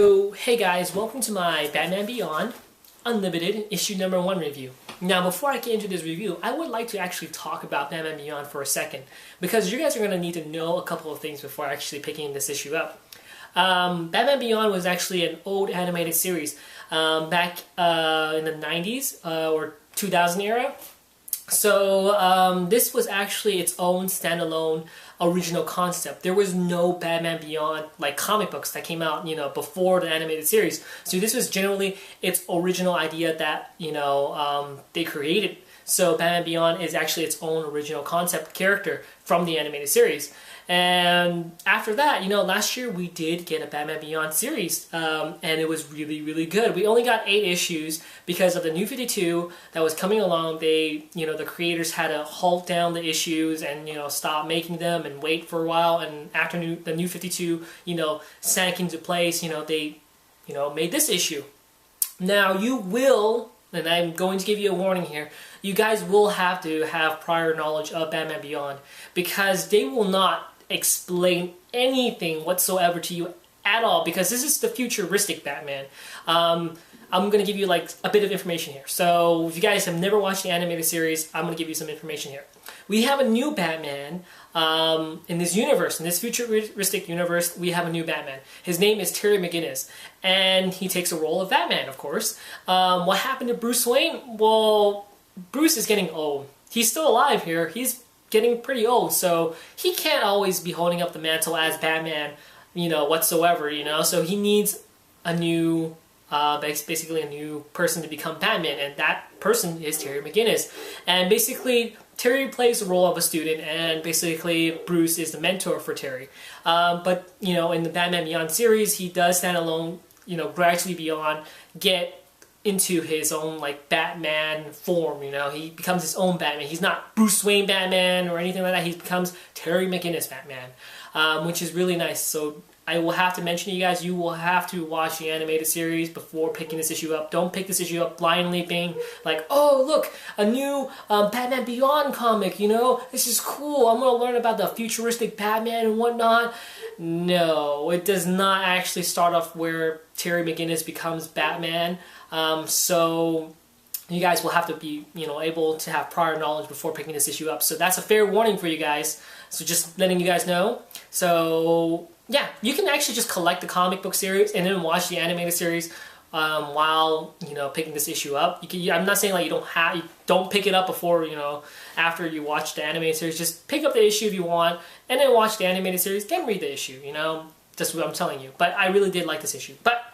So, hey guys, welcome to my Batman Beyond Unlimited issue number 1 review. Now, before I get into this review, I would like to actually talk about Batman Beyond for a second, because you guys are going to need to know a couple of things before actually picking this issue up. Batman Beyond was actually an old animated series back in the 90s or 2000 era. So this was actually its own standalone original concept. There was no Batman Beyond like comic books that came out, before the animated series. So this was generally its original idea that, they created. So Batman Beyond is actually its own original concept character from the animated series. And after that, last year we did get a Batman Beyond series, and it was really, really good. We only got 8 issues because of the New 52 that was coming along. They, the creators had to halt down the issues and, stop making them and wait for a while. And after the New 52, sank into place, they, made this issue. Now you will, and I'm going to give you a warning here, you guys will have to have prior knowledge of Batman Beyond, because they will not explain anything whatsoever to you at all, because this is the futuristic Batman. I'm going to give you like a bit of information here. So if you guys have never watched the animated series, I'm going to give you some information here. We have a new Batman in this universe, in this futuristic universe. We have a new Batman. His name is Terry McGinnis, and he takes the role of Batman, of course. What happened to Bruce Wayne? Well, Bruce is getting old. He's still alive here. He's getting pretty old, so he can't always be holding up the mantle as Batman, whatsoever, so he needs a new, basically a new person to become Batman, and that person is Terry McGinnis. And basically, Terry plays the role of a student, and basically Bruce is the mentor for Terry. But, in the Batman Beyond series, he does stand alone, gradually beyond, get into his own like Batman form, he becomes his own Batman. He's not Bruce Wayne Batman or anything like that. He becomes Terry McGinnis Batman, which is really nice. So I will have to mention to you guys, you will have to watch the animated series before picking this issue up. Don't pick this issue up blindly, being like, oh look, a new Batman Beyond comic, this is cool, I'm going to learn about the futuristic Batman and whatnot. No, it does not actually start off where Terry McGinnis becomes Batman. So you guys will have to be, able to have prior knowledge before picking this issue up. So that's a fair warning for you guys. So just letting you guys know. So yeah, you can actually just collect the comic book series and then watch the animated series while picking this issue up. I'm not saying like you don't pick it up before after you watch the animated series. Just pick up the issue if you want, and then watch the animated series. Then read the issue. That's what I'm telling you. But I really did like this issue. But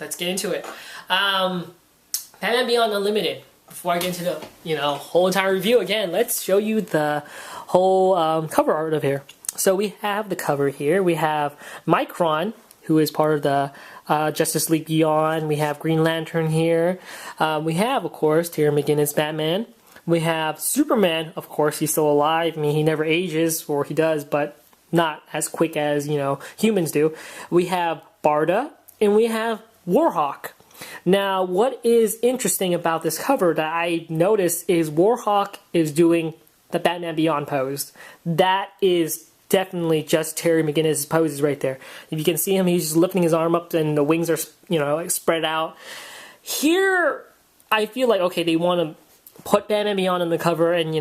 let's get into it. Batman Beyond Unlimited. Before I get into the whole entire review again, let's show you the whole cover art of here. So we have the cover here. We have Micron, who is part of the Justice League Beyond. We have Green Lantern here. We have, of course, Terry McGinnis Batman. We have Superman, of course, he's still alive. I mean, he never ages, or he does, but not as quick as, humans do. We have Barda, and we have Warhawk. Now, what is interesting about this cover that I noticed is Warhawk is doing the Batman Beyond pose. That is definitely just Terry McGinnis' poses right there. If you can see him, he's just lifting his arm up and the wings are, like spread out. Here, I feel like, okay, they want to put Batman Beyond on the cover and,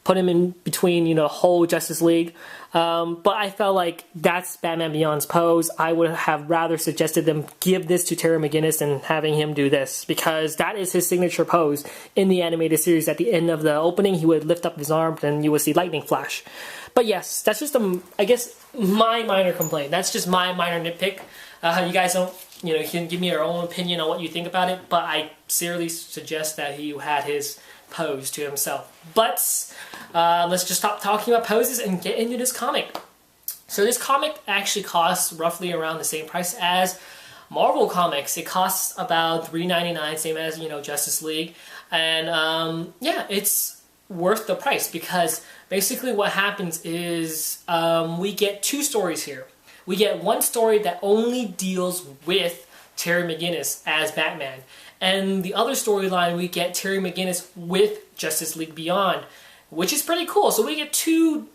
put him in between, whole Justice League. But I felt like that's Batman Beyond's pose. I would have rather suggested them give this to Terry McGinnis and having him do this, because that is his signature pose in the animated series. At the end of the opening, he would lift up his arm and you would see lightning flash. But yes, that's just, I guess, my minor complaint. That's just my minor nitpick. You guys don't, you can give me your own opinion on what you think about it, but I seriously suggest that he had his pose to himself. But let's just stop talking about poses and get into this comic. So this comic actually costs roughly around the same price as Marvel Comics. It costs about $3.99, same as Justice League, and yeah, it's worth the price, because basically what happens is we get 2 stories here. We get one story that only deals with Terry McGinnis as Batman, and the other storyline we get Terry McGinnis with Justice League Beyond, which is pretty cool. So we get 2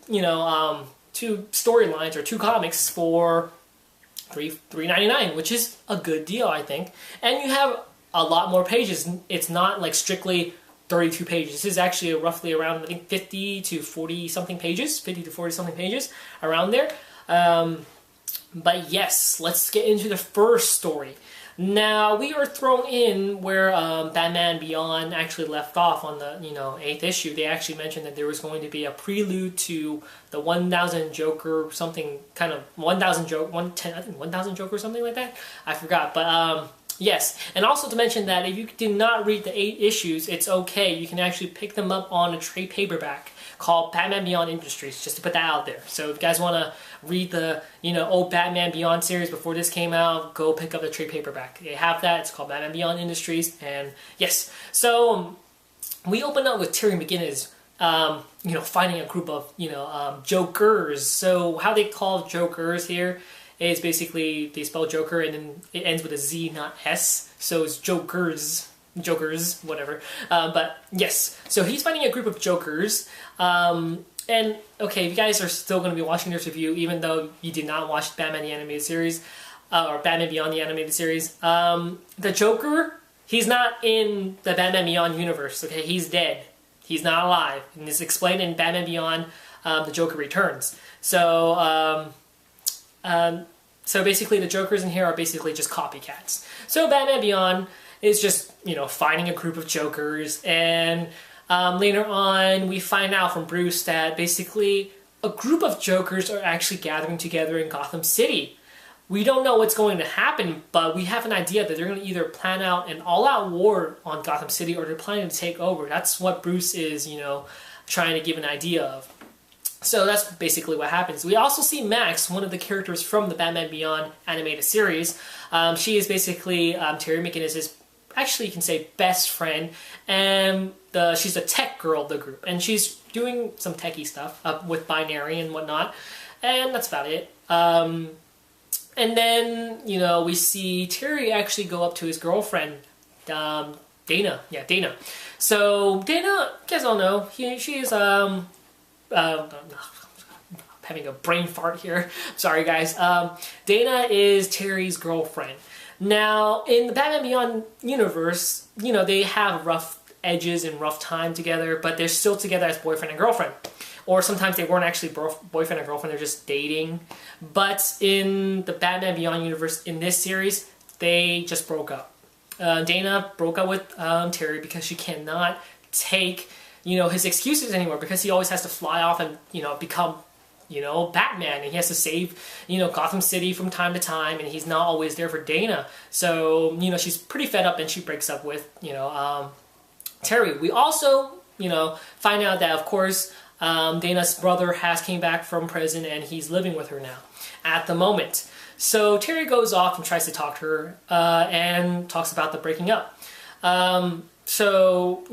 two storylines or 2 comics for $3.99, which is a good deal, I think. And you have a lot more pages. It's not like strictly 32 pages. This is actually roughly around, I think, 50 to 40 something pages, 50 to 40 something pages, around there. But yes, let's get into the first story. Now, we are thrown in where Batman Beyond actually left off on the 8th issue. They actually mentioned that there was going to be a prelude to the 1000 Joker, something kind of 1000 Joker, 110, I think 1000 Joker or something like that. I forgot, but yes. And also to mention that if you did not read the 8 issues, it's okay. You can actually pick them up on a trade paperback called Batman Beyond Industries, just to put that out there. So if you guys want to read the old Batman Beyond series before this came out, go pick up the trade paperback. They have that. It's called Batman Beyond Industries. And yes, so we open up with Terry McGinnis finding a group of Jokers. So how they call Jokers here is basically they spell Joker and then it ends with a Z, not S. So it's Jokers, whatever. But yes, so he's finding a group of Jokers. And okay, if you guys are still going to be watching this review, even though you did not watch Batman the Animated Series, or Batman Beyond the Animated Series, the Joker, he's not in the Batman Beyond universe, okay? He's dead. He's not alive. And it's explained in Batman Beyond, the Joker Returns. So basically the Jokers in here are basically just copycats. So Batman Beyond is just, finding a group of Jokers, and later on, we find out from Bruce that basically a group of Jokers are actually gathering together in Gotham City. We don't know what's going to happen, but we have an idea that they're going to either plan out an all-out war on Gotham City or they're planning to take over. That's what Bruce is, trying to give an idea of. So that's basically what happens. We also see Max, one of the characters from the Batman Beyond animated series. She is basically Terry McGinnis' actually you can say best friend, and she's the tech girl of the group, and she's doing some techie stuff with binary and whatnot, and that's about it. And then we see Terry actually go up to his girlfriend, Dana. Yeah, Dana. So Dana, you guys all know, she is having a brain fart here. Sorry guys. Dana is Terry's girlfriend. Now, in the Batman Beyond universe, they have rough edges and rough time together, but they're still together as boyfriend and girlfriend. Or sometimes they weren't actually boyfriend and girlfriend, they're just dating. But in the Batman Beyond universe, in this series, they just broke up. Dana broke up with Terry because she cannot take, his excuses anymore, because he always has to fly off and, become Batman, and he has to save, Gotham City from time to time, and he's not always there for Dana. So, she's pretty fed up, and she breaks up with, Terry. We also, find out that, of course, Dana's brother has came back from prison, and he's living with her now, at the moment. So Terry goes off and tries to talk to her, and talks about the breaking up. So,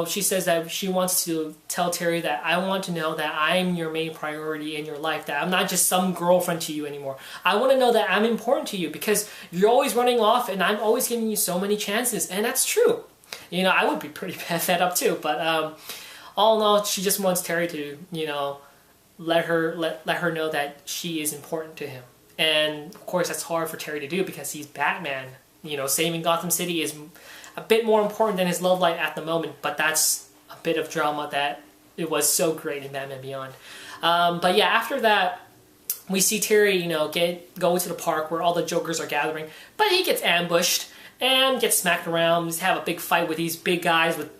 she says that she wants to tell Terry that I want to know that I'm your main priority in your life, that I'm not just some girlfriend to you anymore. I want to know that I'm important to you because you're always running off and I'm always giving you so many chances. And that's true. I would be pretty fed up too. But all in all, she just wants Terry to, let her know that she is important to him. And of course, that's hard for Terry to do because he's Batman. Saving Gotham City is a bit more important than his love life at the moment, but that's a bit of drama that it was so great in Batman Beyond. But yeah, after that, we see Terry, go to the park where all the Jokers are gathering, but he gets ambushed and gets smacked around. He's have a big fight with these big guys with,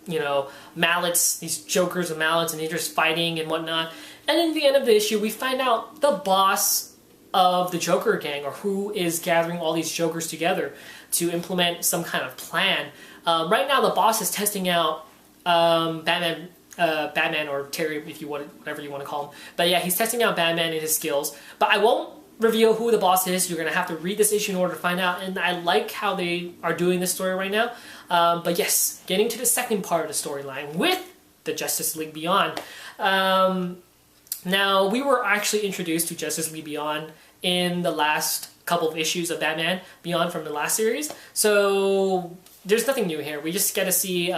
mallets, these Jokers with mallets, and they're just fighting and whatnot. And in the end of the issue, we find out the boss of the Joker gang, or who is gathering all these Jokers together to implement some kind of plan. Right now, the boss is testing out Batman or Terry, if you want, whatever you want to call him. But yeah, he's testing out Batman and his skills. But I won't reveal who the boss is. You're gonna have to read this issue in order to find out. And I like how they are doing this story right now. But yes, getting to the second part of the storyline with the Justice League Beyond. Now, we were actually introduced to Justice League Beyond in the last couple of issues of Batman Beyond from the last series. So there's nothing new here. We just get to see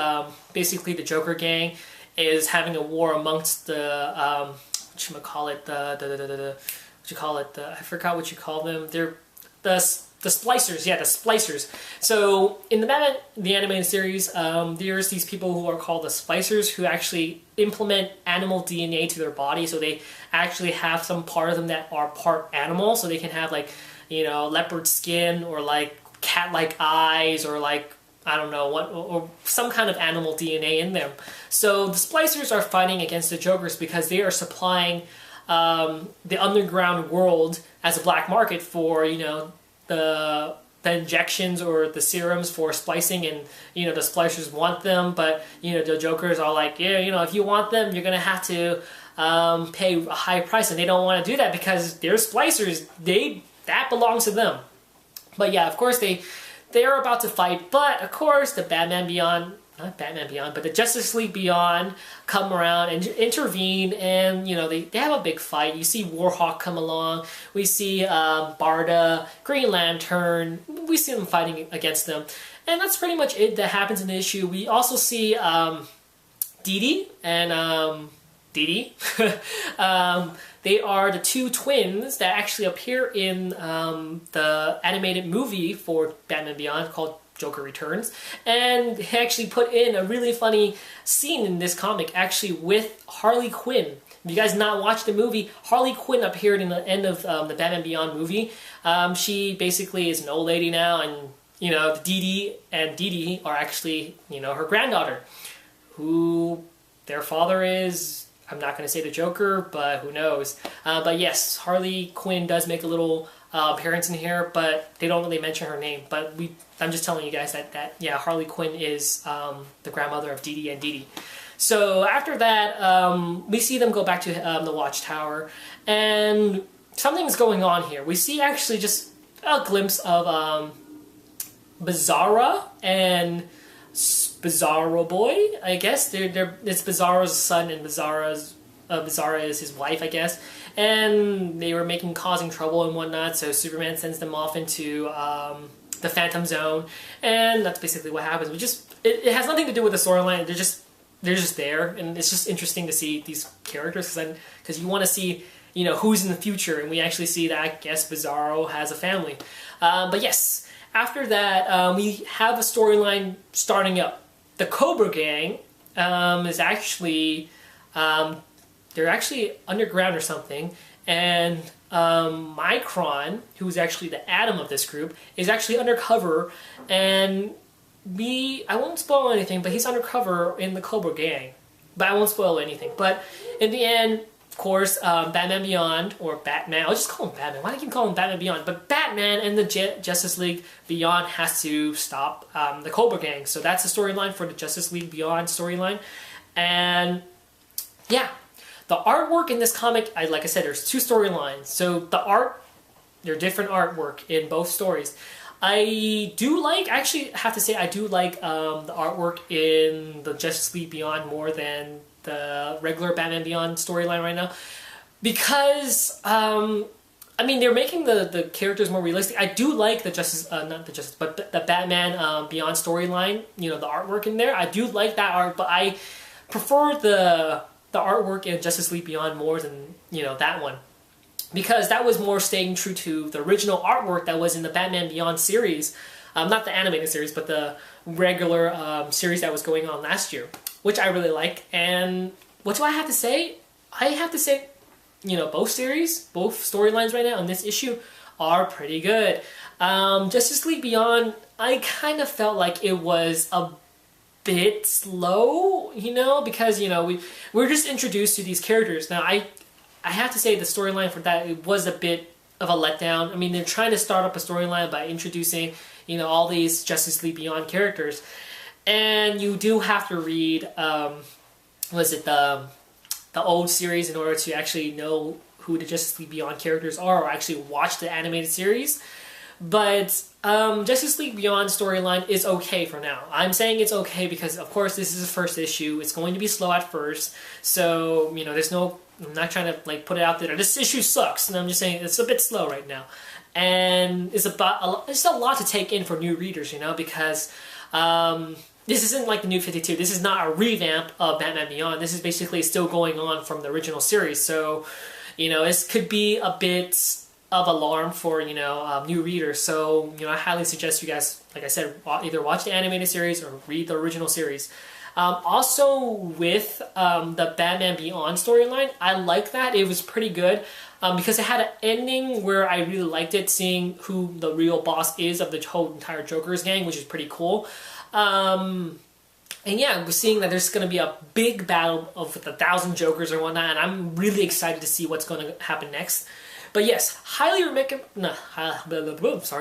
basically the Joker gang is having a war amongst the I forgot what you call them. They're the splicers, yeah, the splicers. So in the Batman the animated series, there's these people who are called the splicers who actually implement animal DNA to their body. So they actually have some part of them that are part animal. So they can have like, you know, leopard skin or like cat-like eyes or like, I don't know, what, or some kind of animal DNA in them. So the splicers are fighting against the Jokers because they are supplying the underground world as a black market for, you know, the injections or the serums for splicing, and you know the splicers want them, but you know the Jokers are like, yeah, you know, if you want them, you're gonna have to pay a high price, and they don't want to do that because they're splicers. That belongs to them. But yeah, of course they are about to fight, but of course the Batman Beyond. Not Batman Beyond, but the Justice League Beyond come around and intervene, and you know they have a big fight. You see Warhawk come along. We see Barda, Green Lantern. We see them fighting against them, and that's pretty much it that happens in the issue. We also see Dee Dee and Dee Dee. They are the two twins that actually appear in the animated movie for Batman Beyond called Joker Returns, and he actually put in a really funny scene in this comic actually with Harley Quinn. If you guys not watched the movie, Harley Quinn appeared in the end of the Batman Beyond movie. She basically is an old lady now, and you know Dee Dee and Dee Dee are actually, you know, her granddaughter, who their father is, I'm not going to say the Joker, but who knows. But yes, Harley Quinn does make a little appearance in here, but they don't really mention her name. But I'm just telling you guys that yeah, Harley Quinn is the grandmother of Dee Dee and Dee Dee. So after that, we see them go back to the Watchtower, and something's going on here. We see actually just a glimpse of Bizarra and Bizarro Boy, I guess. It's Bizarro's son, and Bizarra is his wife, I guess. And they were causing trouble and whatnot, so Superman sends them off into the Phantom Zone, and that's basically what happens. It has nothing to do with the storyline. They're just there, and it's just interesting to see these characters because you want to see, you know, who's in the future, and we actually see that, I guess, Bizarro has a family. But yes, after that, we have a storyline starting up. The Cobra Gang is actually they're actually underground or something, and Micron, who's actually the Atom of this group, is actually undercover, and I won't spoil anything, but he's undercover in the Cobra Gang. But I won't spoil anything. But in the end, of course, Batman Beyond, or Batman, I'll just call him Batman. Why do I keep calling him Batman Beyond? But Batman and the Justice League Beyond has to stop the Cobra Gang. So that's the storyline for the Justice League Beyond storyline. And yeah, the artwork in this comic, like I said, there's two storylines. So the art, they're different artwork in both stories. I do like, actually have to say, I do like the artwork in the Justice League Beyond more than the regular Batman Beyond storyline right now, because I mean they're making the characters more realistic. I do like the the Batman Beyond storyline. You know, the artwork in there. I do like that art, but I prefer the artwork in Justice League Beyond more than, you know, that one, because that was more staying true to the original artwork that was in the Batman Beyond series, not the animated series, but the regular series that was going on last year, which I really like. And what do I have to say? I have to say, you know, both storylines right now in this issue are pretty good. Justice League Beyond, I kind of felt like it was a bit slow, you know, because, you know, we're just introduced to these characters. Now, I have to say the storyline for that, it was a bit of a letdown. I mean, they're trying to start up a storyline by introducing, you know, all these Justice League Beyond characters. And you do have to read, the old series in order to actually know who the Justice League Beyond characters are, or actually watch the animated series. But Justice League Beyond storyline is okay for now. I'm saying it's okay because, of course, this is the first issue. It's going to be slow at first. So, you know, I'm not trying to, like, put it out there. This issue sucks. And I'm just saying it's a bit slow right now. And it's a lot to take in for new readers, you know, because this isn't like the New 52. This is not a revamp of Batman Beyond. This is basically still going on from the original series. So, you know, this could be a bit of alarm for new readers. So I highly suggest you guys, like I said, either watch the animated series or read the original series. Also with the Batman Beyond storyline, I like that. It was pretty good because it had an ending where I really liked it, seeing who the real boss is of the whole entire Joker's gang, which is pretty cool. And yeah, we're seeing that there's going to be a big battle of 1,000 Jokers or whatnot, and I'm really excited to see what's going to happen next. But yes, sorry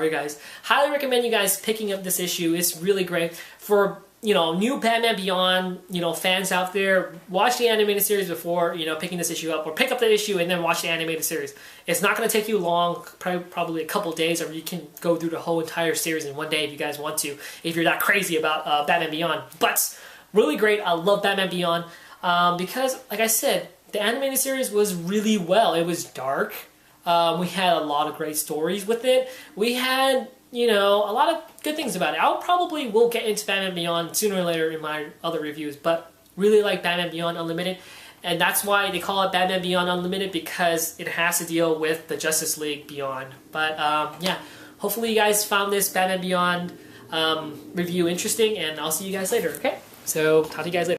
guys. Highly recommend you guys picking up this issue. It's really great. For, new Batman Beyond, fans out there, watch the animated series before, picking this issue up, or pick up the issue and then watch the animated series. It's not going to take you long, probably a couple days, or you can go through the whole entire series in one day if you guys want to, if you're not crazy about Batman Beyond. But really great. I love Batman Beyond because, like I said, the animated series was really well. It was dark. We had a lot of great stories with it. We had, a lot of good things about it. Will get into Batman Beyond sooner or later in my other reviews, but really like Batman Beyond Unlimited. And that's why they call it Batman Beyond Unlimited, because it has to deal with the Justice League Beyond. But yeah, hopefully you guys found this Batman Beyond review interesting, and I'll see you guys later, okay? So, talk to you guys later.